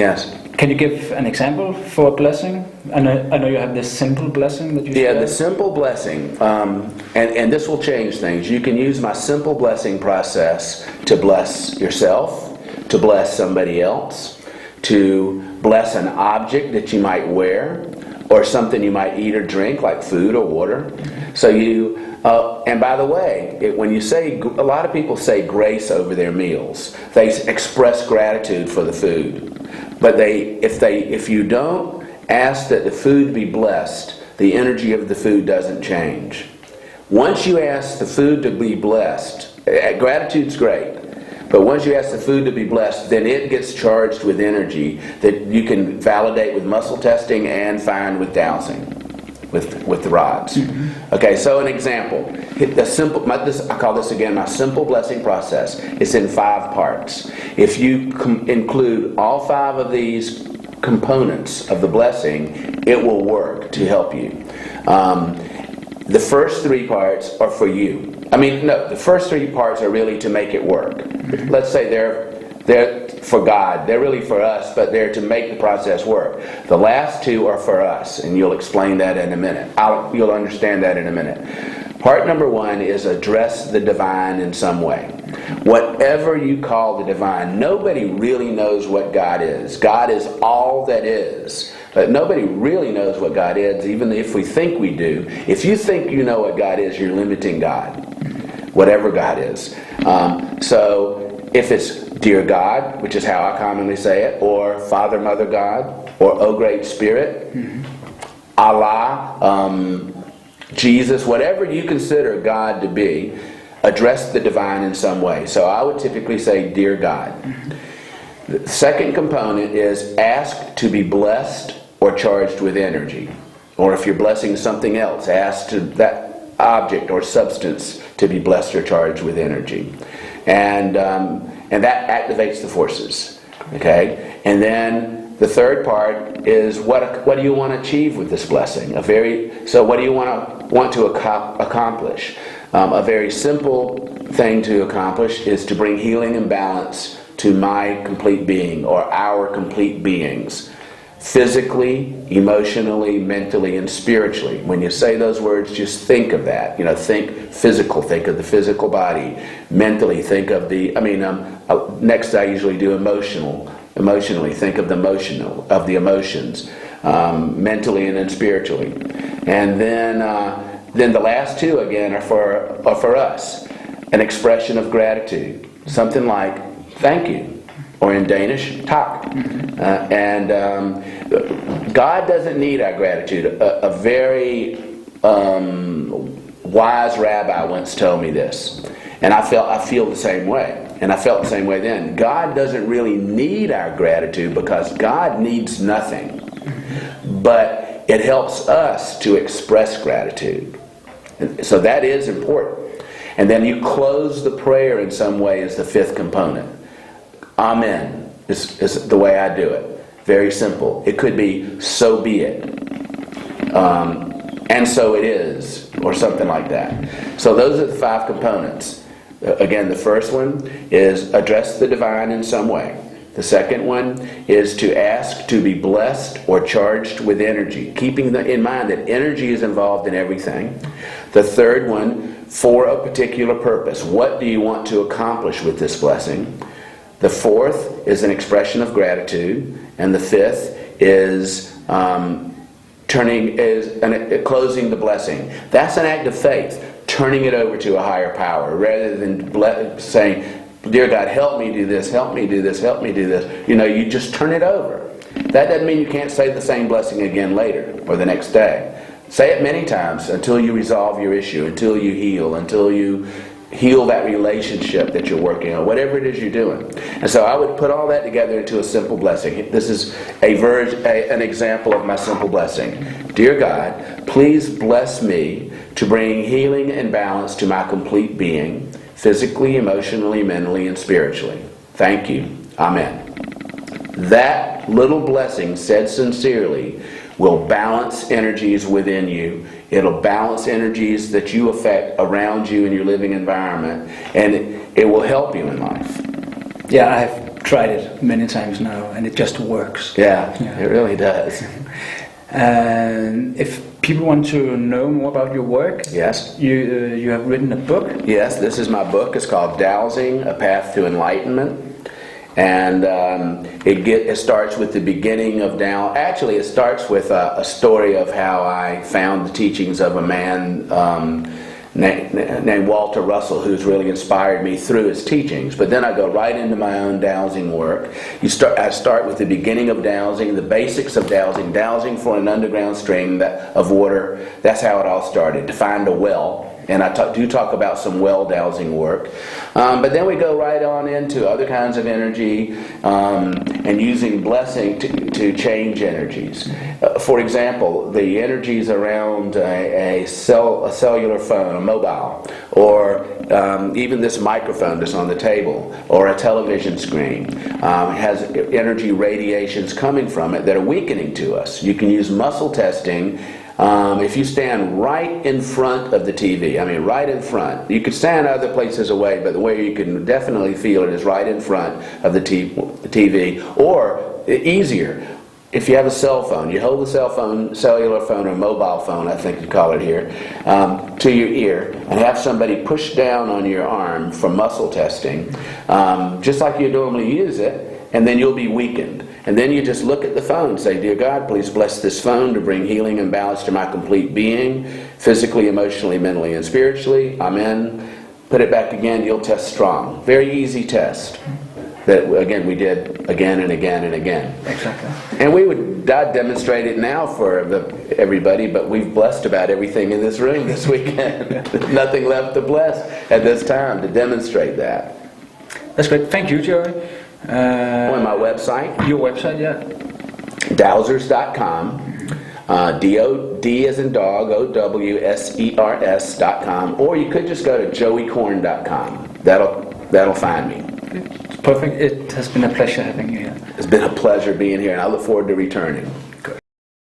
Yes. Can you give an example for a blessing? I know you have this simple blessing that you Yeah, share. the simple blessing, and this will change things. You can use my simple blessing process to bless yourself, to bless somebody else, to bless an object that you might wear, or something you might eat or drink, like food or water. So you, and by the way, when you say, a lot of people say grace over their meals. They express gratitude for the food. But if you don't ask that the food be blessed, the energy of the food doesn't change. Once you ask the food to be blessed, gratitude's great. But once you ask the food to be blessed, then it gets charged with energy that you can validate with muscle testing and find with dowsing, with the rods. Mm-hmm. Okay, so an example. I call this again my simple blessing process. It's in 5 parts. If you include all 5 of these components of the blessing, it will work to help you. The first 3 parts are for you. The first 3 parts are really to make it work. Mm-hmm. Let's say they're for God. They're really for us, but they're to make the process work. The last 2 are for us, and you'll explain that in a minute. You'll understand that in a minute. Part number 1 is address the divine in some way. Whatever you call the divine, nobody really knows what God is. God is all that is. But nobody really knows what God is, even if we think we do. If you think you know what God is, you're limiting God, whatever God is. So if it's Dear God, which is how I commonly say it, or Father, Mother God, or O Great Spirit, Allah, Jesus, whatever you consider God to be, address the divine in some way. So I would typically say, Dear God. The second component is ask to be blessed or charged with energy. Or if you're blessing something else, ask to that object or substance to be blessed or charged with energy. And that activates the forces. Okay? And then the third part is what do you want to achieve with this blessing? So what do you want to accomplish? A very simple thing to accomplish is to bring healing and balance to my complete being, or our complete beings. Physically, emotionally, mentally, and spiritually. When you say those words, just think of that. Think physical. Think of the physical body. Mentally, think of the. Next, I usually do emotional. Emotionally, think of the emotions. Mentally, and then spiritually. And then the last 2 again are for us. An expression of gratitude. Something like thank you. Or in Danish, tak. God doesn't need our gratitude. A very wise rabbi once told me this. And I feel the same way. And I felt the same way then. God doesn't really need our gratitude because God needs nothing. But it helps us to express gratitude. So that is important. And then you close the prayer in some way as the 5th component. Amen is the way I do it. Very simple. It could be, so be it. And so it is, or something like that. So those are the 5 components. Again, the first one is address the divine in some way. The second one is to ask to be blessed or charged with energy, keeping in mind that energy is involved in everything. The third one, for a particular purpose. What do you want to accomplish with this blessing? The 4th is an expression of gratitude, and the 5th is closing the blessing. That's an act of faith, turning it over to a higher power, rather than saying, Dear God, help me do this, help me do this, help me do this. You just turn it over. That doesn't mean you can't say the same blessing again later or the next day. Say it many times until you resolve your issue, until you heal that relationship that you're working on, whatever it is you're doing. And so I would put all that together into a simple blessing. This is an example of my simple blessing. Dear God, please bless me to bring healing and balance to my complete being, physically, emotionally, mentally, and spiritually. Thank you. Amen. That little blessing, said sincerely, will balance energies within you. It'll balance energies that you affect around you in your living environment, and it will help you in life. Yeah, I've tried it many times now, and it just works. Yeah, Yeah. it really does. And if people want to know more about your work, Yes. you have written a book. Yes, this is my book. It's called Dowsing, A Path to Enlightenment. And it starts with the beginning of Actually, it starts with a story of how I found the teachings of a man named Walter Russell, who's really inspired me through his teachings. But then I go right into my own dowsing work. I start with the beginning of dowsing, the basics of dowsing, dowsing for an underground stream of water. That's how it all started, to find a well. And I do talk about some well dowsing work. But then we go right on into other kinds of energy and using blessing to change energies. For example, the energies around a cellular phone, a mobile, or even this microphone that's on the table, or a television screen, has energy radiations coming from it that are weakening to us. You can use muscle testing. If you stand right in front of the TV, right in front. You could stand other places away, but the way you can definitely feel it is right in front of the TV. Or, easier, if you have a cell phone, you hold the cellular phone or mobile phone, I think you call it here, to your ear, and have somebody push down on your arm for muscle testing, just like you normally use it, and then you'll be weakened. And then you just look at the phone and say, "Dear God, please bless this phone to bring healing and balance to my complete being, physically, emotionally, mentally, and spiritually. Amen." Put it back again, you'll test strong. Very easy test that, again, we did again and again and again. Exactly. And I'd demonstrate it now for everybody, but we've blessed about everything in this room this weekend. Nothing left to bless at this time to demonstrate that. That's great. Thank you, Joey. On my website. Your website, yeah. Dowsers.com. D as in dog, OWSERS.com. Or you could just go to joeykorn.com. That'll find me. It's perfect. It has been a pleasure having you here. It's been a pleasure being here, and I look forward to returning.